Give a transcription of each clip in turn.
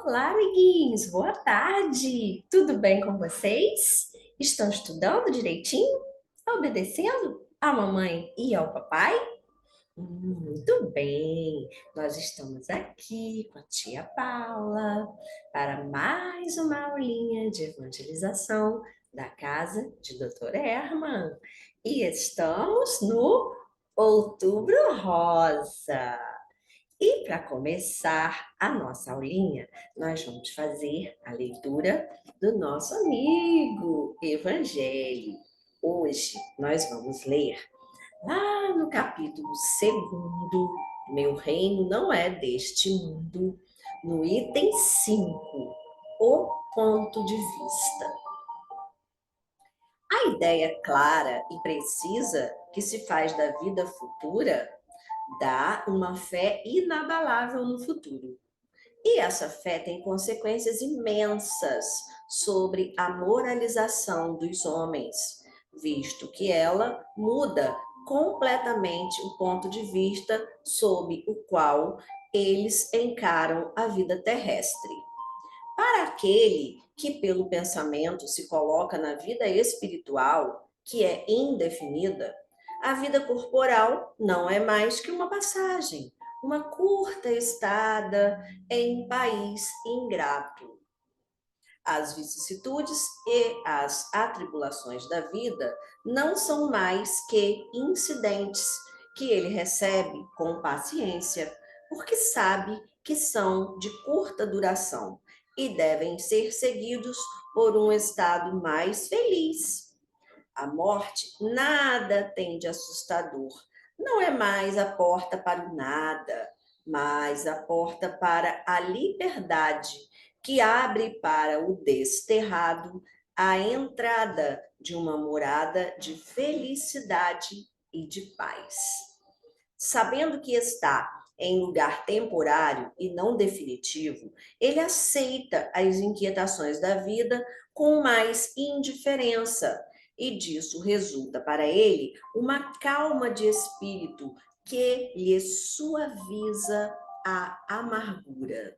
Olá, amiguinhos! Boa tarde! Tudo bem com vocês? Estão estudando direitinho? Obedecendo à mamãe e ao papai? Muito bem! Nós estamos aqui com a tia Paula para mais uma aulinha de evangelização da casa de Doutora Herman. E estamos no Outubro Rosa. E para começar a nossa aulinha, nós vamos fazer a leitura do nosso amigo Evangelho. Hoje nós vamos ler lá no capítulo 2, Meu reino não é deste mundo, no item 5, o ponto de vista. A ideia clara e precisa que se faz da vida futura dá uma fé inabalável no futuro. E essa fé tem consequências imensas sobre a moralização dos homens, visto que ela muda completamente o ponto de vista sob o qual eles encaram a vida terrestre. Para aquele que, pelo pensamento, se coloca na vida espiritual, que é indefinida, a vida corporal não é mais que uma passagem, uma curta estada em país ingrato. As vicissitudes e as atribulações da vida não são mais que incidentes que ele recebe com paciência, porque sabe que são de curta duração e devem ser seguidos por um estado mais feliz. A morte nada tem de assustador. Não é mais a porta para o nada, mas a porta para a liberdade, que abre para o desterrado a entrada de uma morada de felicidade e de paz. Sabendo que está em lugar temporário e não definitivo, ele aceita as inquietações da vida com mais indiferença, e disso resulta para ele uma calma de espírito que lhe suaviza a amargura.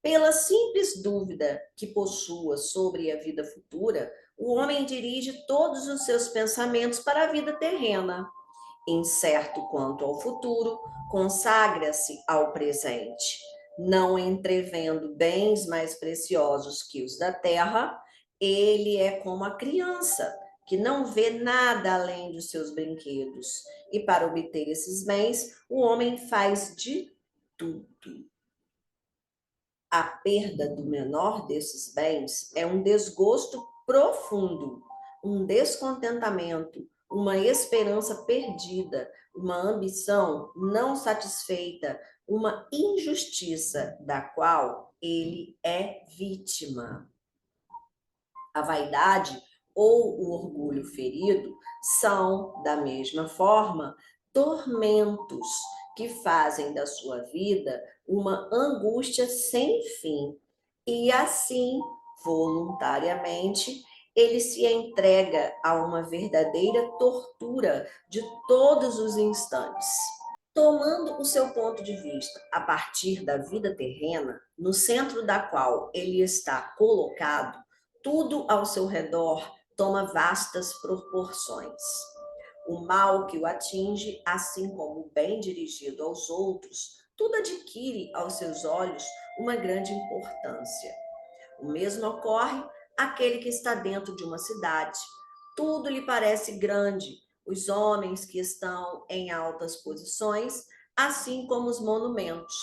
Pela simples dúvida que possua sobre a vida futura, o homem dirige todos os seus pensamentos para a vida terrena. Incerto quanto ao futuro, consagra-se ao presente. Não entrevendo bens mais preciosos que os da terra, ele é como a criança, que não vê nada além dos seus brinquedos. E para obter esses bens, o homem faz de tudo. A perda do menor desses bens é um desgosto profundo, um descontentamento, uma esperança perdida, uma ambição não satisfeita, uma injustiça da qual ele é vítima. A vaidade ou o orgulho ferido são, da mesma forma, tormentos que fazem da sua vida uma angústia sem fim. E assim, voluntariamente, ele se entrega a uma verdadeira tortura de todos os instantes. Tomando o seu ponto de vista a partir da vida terrena, no centro da qual ele está colocado, tudo ao seu redor toma vastas proporções. O mal que o atinge, assim como o bem dirigido aos outros, tudo adquire aos seus olhos uma grande importância. O mesmo ocorre àquele que está dentro de uma cidade. Tudo lhe parece grande, os homens que estão em altas posições, assim como os monumentos.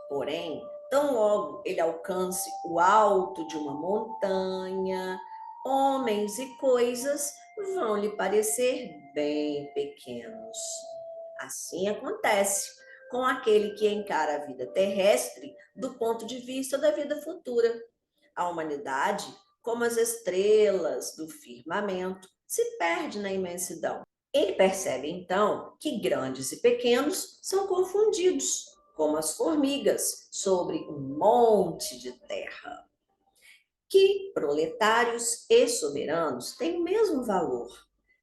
Porém, tão logo ele alcance o alto de uma montanha, homens e coisas vão lhe parecer bem pequenos. Assim acontece com aquele que encara a vida terrestre do ponto de vista da vida futura. A humanidade, como as estrelas do firmamento, se perde na imensidão. Ele percebe, então, que grandes e pequenos são confundidos, como as formigas sobre um monte de terra. Que proletários e soberanos têm o mesmo valor,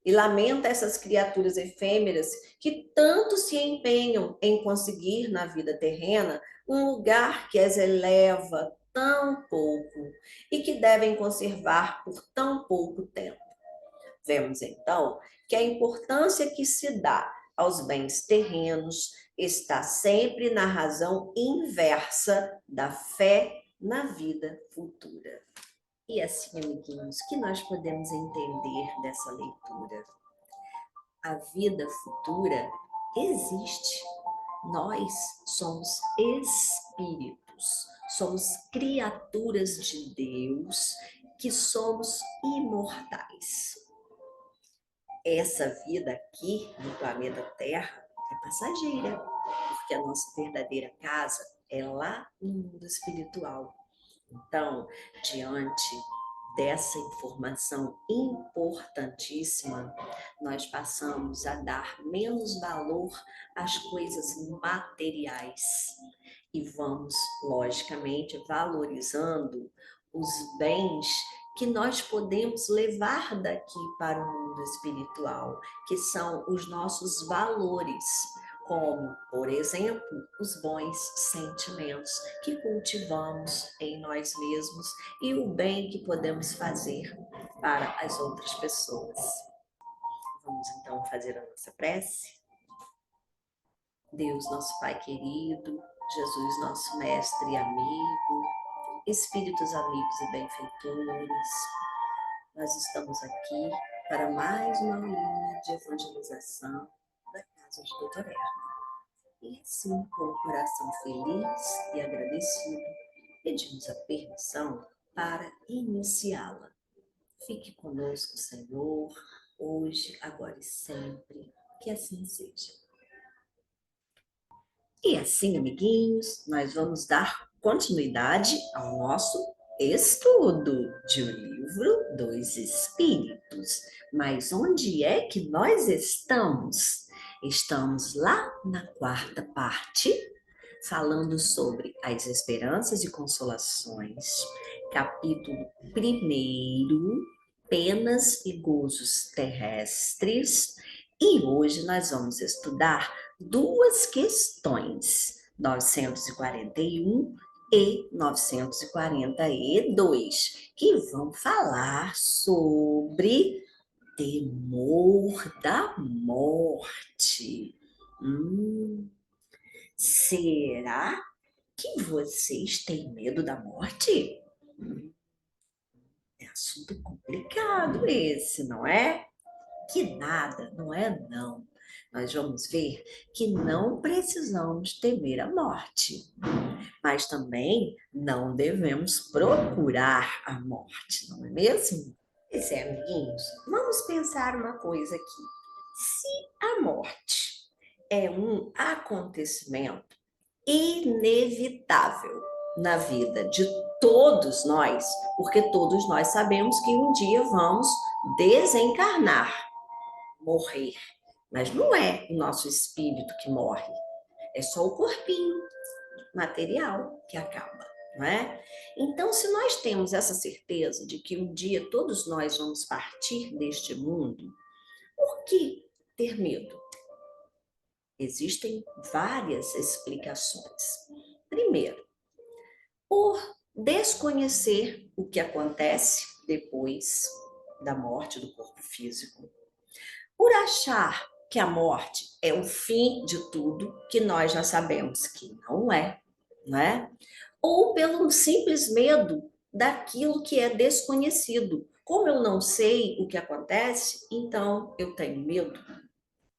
e lamenta essas criaturas efêmeras que tanto se empenham em conseguir na vida terrena um lugar que as eleva tão pouco e que devem conservar por tão pouco tempo. Vemos então que a importância que se dá aos bens terrenos está sempre na razão inversa da fé na vida futura. E assim, amiguinhos, que nós podemos entender dessa leitura? A vida futura existe. Nós somos espíritos, somos criaturas de Deus que somos imortais. Essa vida aqui no planeta Terra é passageira, porque a nossa verdadeira casa é lá no mundo espiritual. Então, diante dessa informação importantíssima, nós passamos a dar menos valor às coisas materiais e vamos, logicamente, valorizando os bens que nós podemos levar daqui para o mundo espiritual, que são os nossos valores, como, por exemplo, os bons sentimentos que cultivamos em nós mesmos e o bem que podemos fazer para as outras pessoas. Vamos então fazer a nossa prece? Deus, nosso Pai querido, Jesus, nosso mestre e amigo, espíritos amigos e benfeitores, nós estamos aqui para mais uma aulinha de evangelização da Casa de Doutor Erma. E assim, com o coração feliz e agradecido, pedimos a permissão para iniciá-la. Fique conosco, Senhor, hoje, agora e sempre, que assim seja. E assim, amiguinhos, nós vamos dar continuidade ao nosso estudo de O Livro dos Espíritos. Mas onde é que nós estamos? Estamos lá na quarta parte, falando sobre as esperanças e consolações, capítulo 1, penas e gozos terrestres. E hoje nós vamos estudar duas questões, 941 e 942, que vão falar sobre temor da morte. Será que vocês têm medo da morte? É assunto complicado esse, não é? Que nada, não é não. Nós vamos ver que não precisamos temer a morte, mas também não devemos procurar a morte, não é mesmo? Pois é, amiguinhos, vamos pensar uma coisa aqui. Se a morte é um acontecimento inevitável na vida de todos nós, porque todos nós sabemos que um dia vamos desencarnar, morrer. Mas não é o nosso espírito que morre, é só o corpinho material que acaba, não é? Então, se nós temos essa certeza de que um dia todos nós vamos partir deste mundo, por que ter medo? Existem várias explicações. Primeiro, por desconhecer o que acontece depois da morte do corpo físico, por achar que a morte é o fim de tudo, que nós já sabemos que não é, não é? Ou pelo simples medo daquilo que é desconhecido. Como eu não sei o que acontece, então eu tenho medo,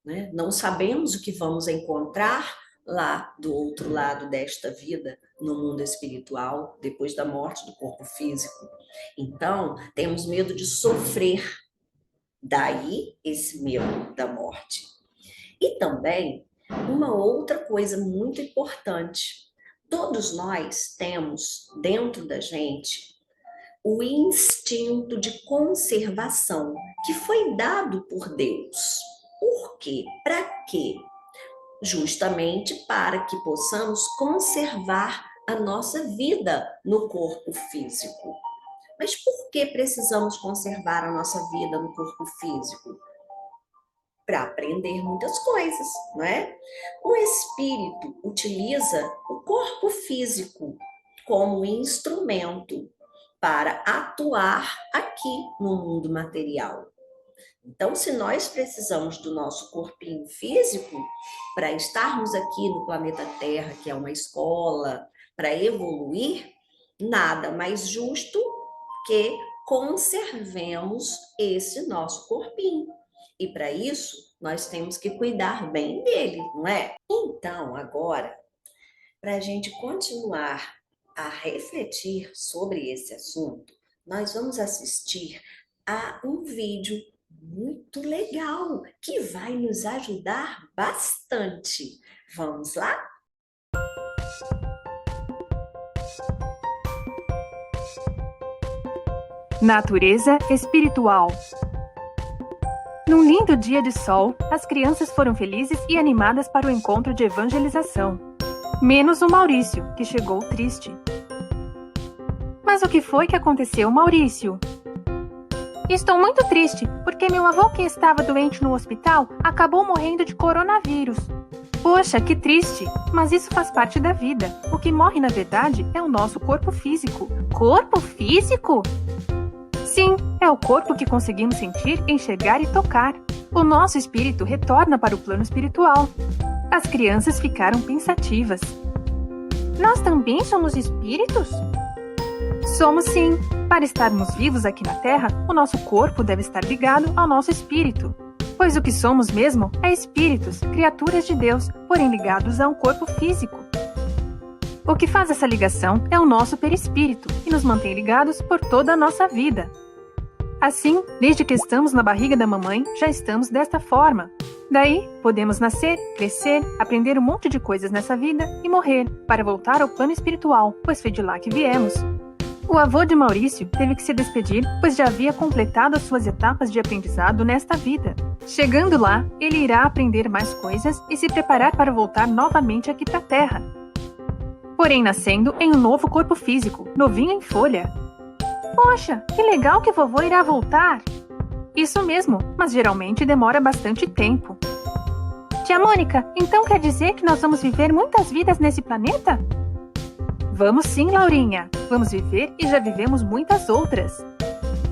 né? Não sabemos o que vamos encontrar lá do outro lado desta vida, no mundo espiritual, depois da morte do corpo físico. Então, temos medo de sofrer. Daí esse medo da morte. E também uma outra coisa muito importante. Todos nós temos dentro da gente o instinto de conservação que foi dado por Deus. Por quê? Para quê? Justamente para que possamos conservar a nossa vida no corpo físico. Mas por que precisamos conservar a nossa vida no corpo físico? para aprender muitas coisas, não é? O espírito utiliza o corpo físico como instrumento para atuar aqui no mundo material. Então, se nós precisamos do nosso corpinho físico para estarmos aqui no planeta Terra, que é uma escola, para evoluir, nada mais justo que conservemos esse nosso corpinho. E para isso, nós temos que cuidar bem dele, não é? Então, agora, para a gente continuar a refletir sobre esse assunto, nós vamos assistir a um vídeo muito legal que vai nos ajudar bastante. Vamos lá? Natureza espiritual. Num lindo dia de sol, as crianças foram felizes e animadas para o encontro de evangelização. Menos o Maurício, que chegou triste. Mas o que foi que aconteceu, Maurício? Estou muito triste, porque meu avô, que estava doente no hospital, acabou morrendo de coronavírus. Poxa, que triste! Mas isso faz parte da vida. O que morre, na verdade, é o nosso corpo físico. Corpo físico? Sim, é o corpo que conseguimos sentir, enxergar e tocar. O nosso espírito retorna para o plano espiritual. As crianças ficaram pensativas. Nós também somos espíritos? Somos sim. Para estarmos vivos aqui na Terra, o nosso corpo deve estar ligado ao nosso espírito. Pois o que somos mesmo é espíritos, criaturas de Deus, porém ligados a um corpo físico. O que faz essa ligação é o nosso perispírito, que nos mantém ligados por toda a nossa vida. Assim, desde que estamos na barriga da mamãe, já estamos desta forma. Daí, podemos nascer, crescer, aprender um monte de coisas nessa vida e morrer, para voltar ao plano espiritual, pois foi de lá que viemos. O avô de Maurício teve que se despedir, pois já havia completado as suas etapas de aprendizado nesta vida. Chegando lá, ele irá aprender mais coisas e se preparar para voltar novamente aqui para a Terra. Porém nascendo em um novo corpo físico, novinho em folha. Poxa, que legal que vovô irá voltar! Isso mesmo, mas geralmente demora bastante tempo. Tia Mônica, então quer dizer que nós vamos viver muitas vidas nesse planeta? Vamos sim, Laurinha. Vamos viver e já vivemos muitas outras.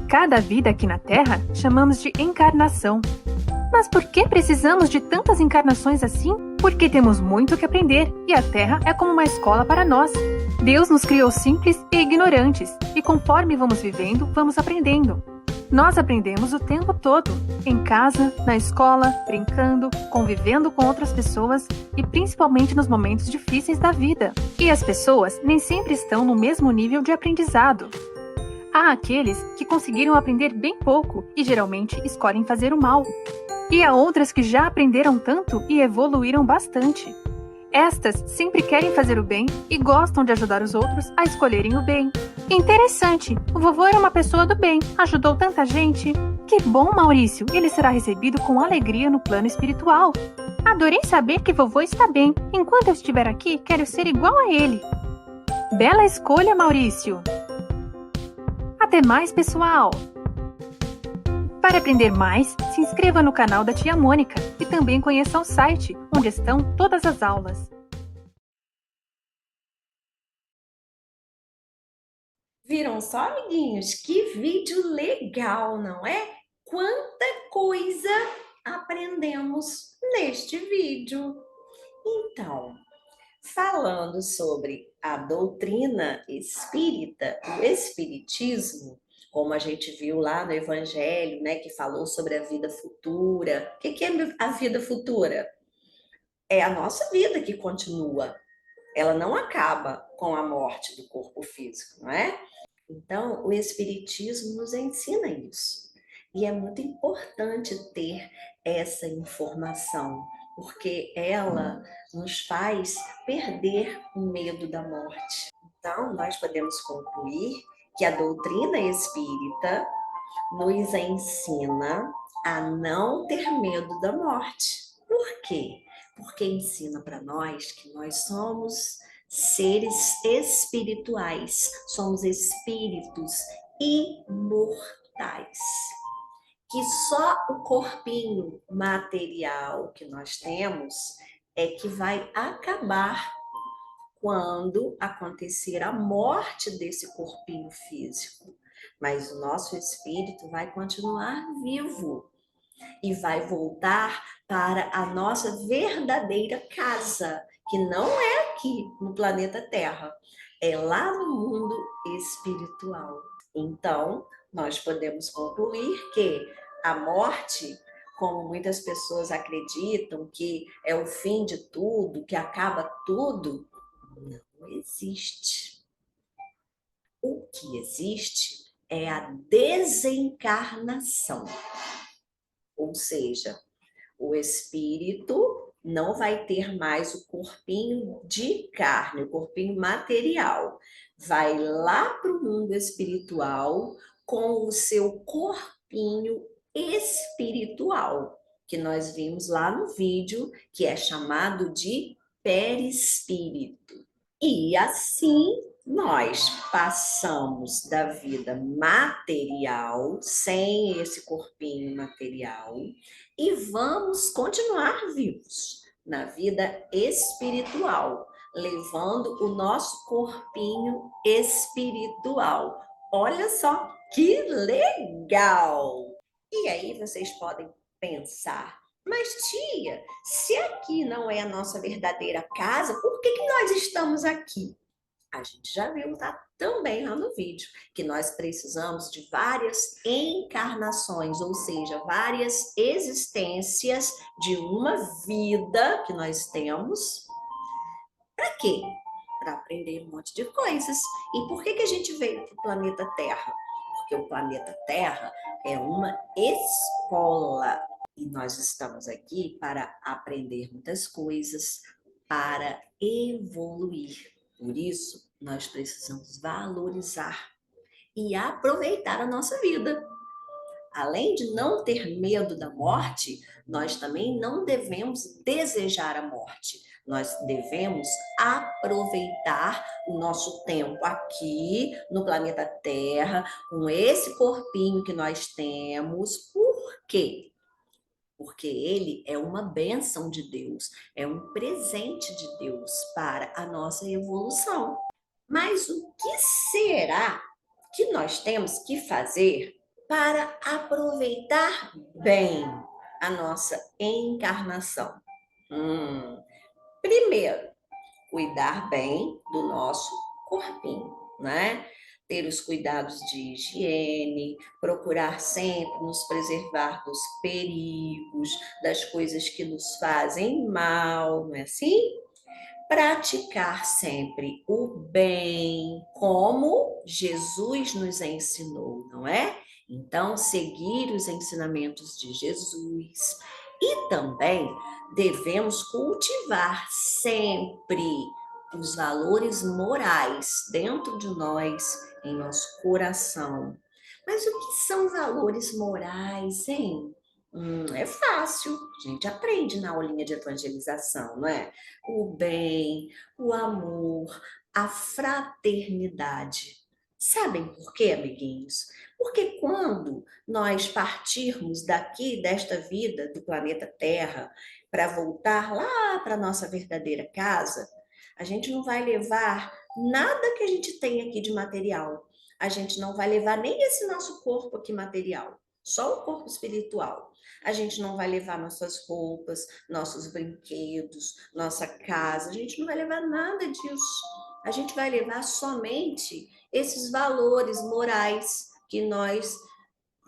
Cada vida aqui na Terra chamamos de encarnação. Mas por que precisamos de tantas encarnações assim? Porque temos muito que aprender e a Terra é como uma escola para nós. Deus nos criou simples e ignorantes e conforme vamos vivendo, vamos aprendendo. Nós aprendemos o tempo todo, em casa, na escola, brincando, convivendo com outras pessoas e principalmente nos momentos difíceis da vida. E as pessoas nem sempre estão no mesmo nível de aprendizado. Há aqueles que conseguiram aprender bem pouco e geralmente escolhem fazer o mal. E há outras que já aprenderam tanto e evoluíram bastante. Estas sempre querem fazer o bem e gostam de ajudar os outros a escolherem o bem. Interessante, o vovô era uma pessoa do bem, ajudou tanta gente. Que bom, Maurício, ele será recebido com alegria no plano espiritual. Adorei saber que vovô está bem. Enquanto eu estiver aqui, quero ser igual a ele. Bela escolha, Maurício. Até mais, pessoal! Para aprender mais, se inscreva no canal da Tia Mônica e também conheça o site, onde estão todas as aulas. Viram só, amiguinhos? Que vídeo legal, não é? Quanta coisa aprendemos neste vídeo. Então, falando sobre a doutrina espírita, o espiritismo, como a gente viu lá no Evangelho, né, que falou sobre a vida futura. O que é a vida futura? É a nossa vida que continua. Ela não acaba com a morte do corpo físico, não é? Então, o Espiritismo nos ensina isso. E é muito importante ter essa informação, porque ela nos faz perder o medo da morte. Então, nós podemos concluir que a doutrina espírita nos ensina a não ter medo da morte. Por quê? Porque ensina para nós que nós somos seres espirituais, somos espíritos imortais. que só o corpinho material que nós temos é que vai acabar quando acontecer a morte desse corpinho físico. Mas o nosso espírito vai continuar vivo e vai voltar para a nossa verdadeira casa, que não é aqui no planeta Terra, é lá no mundo espiritual. Então, nós podemos concluir que a morte, como muitas pessoas acreditam que é o fim de tudo, que acaba tudo, não existe. O que existe é a desencarnação, ou seja, o espírito não vai ter mais o corpinho de carne, o corpinho material. Vai lá para o mundo espiritual com o seu corpinho espiritual, que nós vimos lá no vídeo, que é chamado de perispírito. E assim nós passamos da vida material, sem esse corpinho material, e vamos continuar vivos na vida espiritual, levando o nosso corpinho espiritual. Olha só que legal! E aí vocês podem pensar, mas tia, se aqui não é a nossa verdadeira casa, por que nós estamos aqui? A gente já viu, tá? Também lá no vídeo, que nós precisamos de várias encarnações, ou seja, várias existências de uma vida que nós temos. Para quê? Para aprender um monte de coisas. E por que a gente veio para o planeta Terra? Porque o planeta Terra é uma escola. E nós estamos aqui para aprender muitas coisas, para evoluir. Por isso, nós precisamos valorizar e aproveitar a nossa vida. Além de não ter medo da morte, nós também não devemos desejar a morte. Nós devemos aproveitar o nosso tempo aqui no planeta Terra, com esse corpinho que nós temos. Por quê? Porque ele é uma bênção de Deus, é um presente de Deus para a nossa evolução. Mas o que será que nós temos que fazer para aproveitar bem a nossa encarnação? Primeiro, cuidar bem do nosso corpinho, né? Ter os cuidados de higiene, procurar sempre nos preservar dos perigos, das coisas que nos fazem mal, não é assim? Praticar sempre o bem, como Jesus nos ensinou, não é? Então, seguir os ensinamentos de Jesus. E também devemos cultivar sempre os valores morais dentro de nós, em nosso coração. Mas o que são valores morais, hein? É fácil, a gente aprende na aulinha de evangelização, não é? O bem, o amor, a fraternidade. Sabem por quê, amiguinhos? Porque quando nós partirmos daqui, desta vida, do planeta Terra, para voltar lá para a nossa verdadeira casa, a gente não vai levar nada que a gente tem aqui de material. A gente não vai levar nem esse nosso corpo aqui material, só o corpo espiritual. A gente não vai levar nossas roupas, nossos brinquedos, nossa casa, a gente não vai levar nada disso. A gente vai levar somente esses valores morais que nós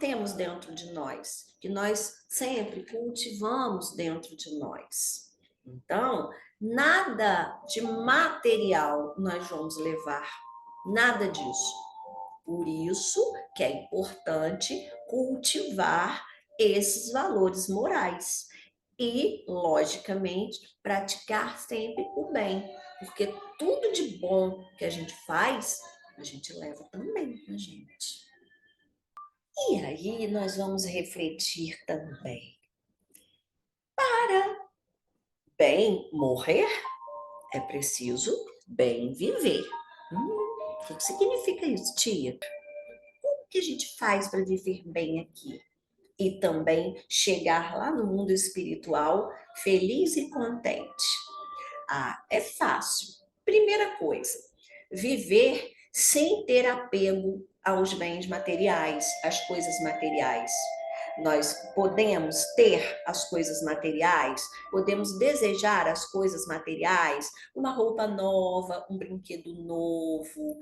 temos dentro de nós, que nós sempre cultivamos dentro de nós. Então, nada de material nós vamos levar, nada disso. Por isso que é importante cultivar esses valores morais e, logicamente, praticar sempre o bem, porque tudo de bom que a gente faz, a gente leva também com a gente. E aí nós vamos refletir também. Para bem morrer, é preciso bem viver. O que significa isso, tia? O que a gente faz para viver bem aqui? e também chegar lá no mundo espiritual feliz e contente? Ah, é fácil. Primeira coisa, viver sem ter apego aos bens materiais, às coisas materiais. Nós podemos ter as coisas materiais, podemos desejar as coisas materiais, uma roupa nova, um brinquedo novo,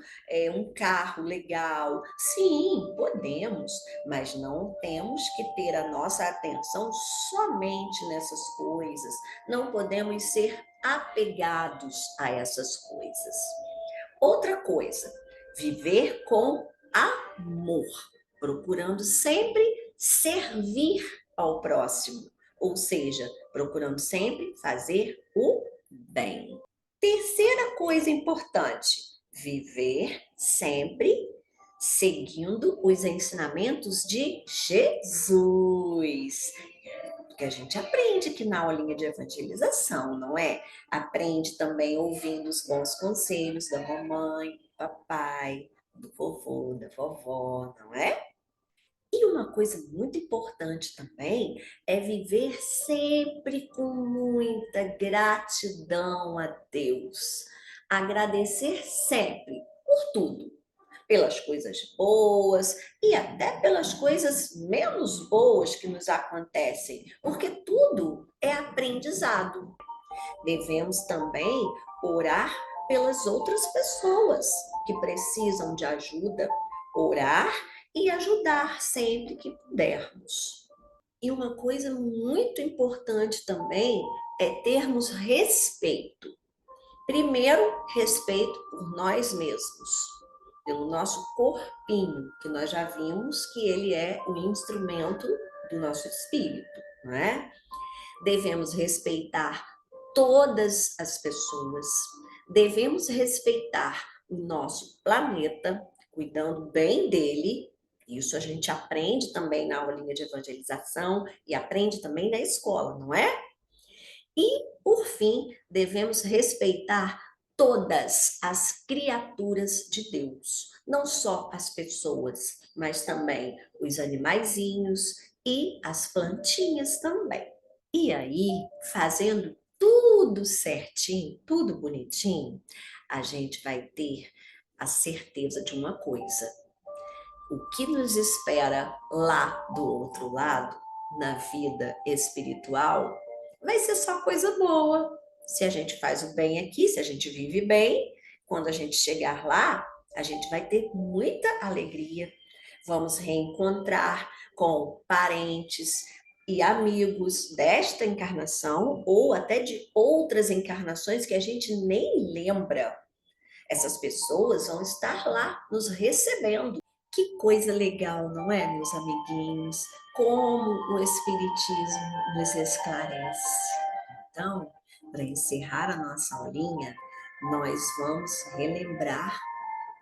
um carro legal. Sim, podemos, mas não temos que ter a nossa atenção somente nessas coisas. Não podemos ser apegados a essas coisas. Outra coisa, viver com amor, procurando sempre servir ao próximo, ou seja, procurando sempre fazer o bem. Terceira coisa importante, viver sempre seguindo os ensinamentos de Jesus. Porque a gente aprende aqui na aulinha de evangelização, não é? Aprende também ouvindo os bons conselhos da mamãe, do papai, do vovô, da vovó, não é? E uma coisa muito importante também é viver sempre com muita gratidão a Deus. Agradecer sempre por tudo, pelas coisas boas e até pelas coisas menos boas que nos acontecem, porque tudo é aprendizado. Devemos também orar pelas outras pessoas que precisam de ajuda, orar e ajudar sempre que pudermos. E uma coisa muito importante também é termos respeito. Primeiro, respeito por nós mesmos, pelo nosso corpinho, que nós já vimos que ele é o instrumento do nosso espírito, não é? Devemos respeitar todas as pessoas, devemos respeitar o nosso planeta, cuidando bem dele. Isso a gente aprende também na aulinha de evangelização e aprende também na escola, não é? E, por fim, devemos respeitar todas as criaturas de Deus, não só as pessoas, mas também os animaizinhos e as plantinhas também. E aí, fazendo tudo certinho, tudo bonitinho, a gente vai ter a certeza de uma coisa: o que nos espera lá do outro lado, na vida espiritual, vai ser só coisa boa. Se a gente faz o bem aqui, se a gente vive bem, quando a gente chegar lá, a gente vai ter muita alegria. Vamos reencontrar com parentes e amigos desta encarnação ou até de outras encarnações que a gente nem lembra. Essas pessoas vão estar lá nos recebendo. Que coisa legal, não é, meus amiguinhos? Como o Espiritismo nos esclarece. Então, para encerrar a nossa aulinha, nós vamos relembrar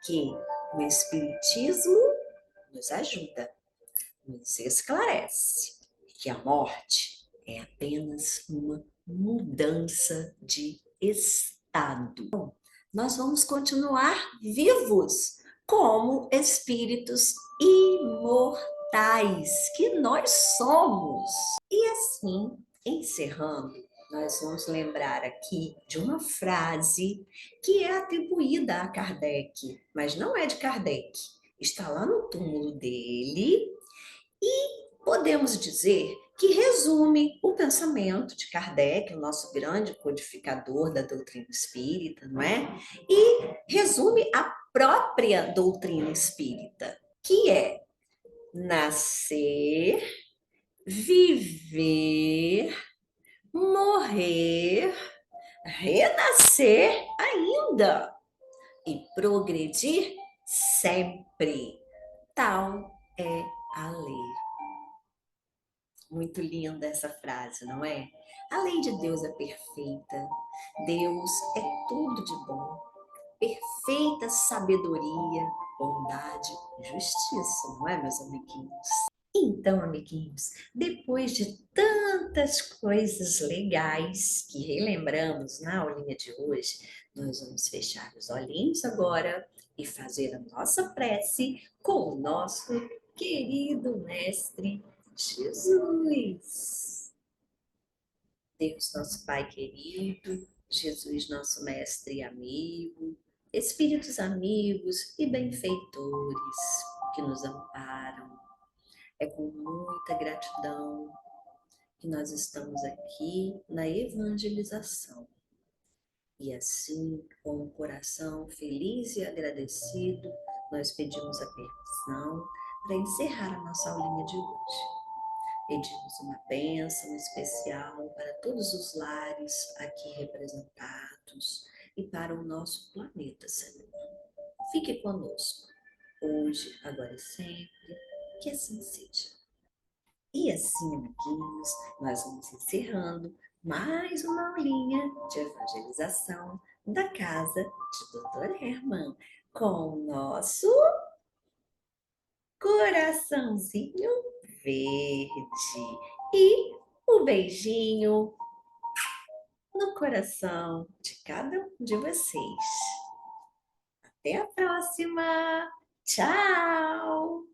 que o Espiritismo nos ajuda, nos esclarece, que a morte é apenas uma mudança de estado. Nós vamos continuar vivos como espíritos imortais que nós somos. E assim, encerrando, nós vamos lembrar aqui de uma frase que é atribuída a Kardec, mas não é de Kardec. Está lá no túmulo dele e podemos dizer que resume o pensamento de Kardec, o nosso grande codificador da doutrina espírita, não é? E resume a própria doutrina espírita, que é nascer, viver, morrer, renascer ainda e progredir sempre. Tal é a lei. Muito linda essa frase, não é? A lei de Deus é perfeita. Deus é tudo de bom. Perfeita sabedoria, bondade e justiça, não é, meus amiguinhos? Então, amiguinhos, depois de tantas coisas legais que relembramos na aulinha de hoje, nós vamos fechar os olhinhos agora e fazer a nossa prece com o nosso querido mestre Jesus. Deus, nosso Pai querido, Jesus, nosso mestre e amigo, espíritos amigos e benfeitores que nos amparam. É com muita gratidão que nós estamos aqui na evangelização. E assim, com o coração feliz e agradecido, nós pedimos a permissão para encerrar a nossa aulinha de hoje. Pedimos uma bênção especial para todos os lares aqui representados e para o nosso planeta, Senhor. Fique conosco, hoje, agora e sempre, que assim seja. E assim, amiguinhos, nós vamos encerrando mais uma aulinha de evangelização da casa de Doutor Herman com o nosso coraçãozinho verde e o beijinho no coração de cada um de vocês. Até a próxima! Tchau!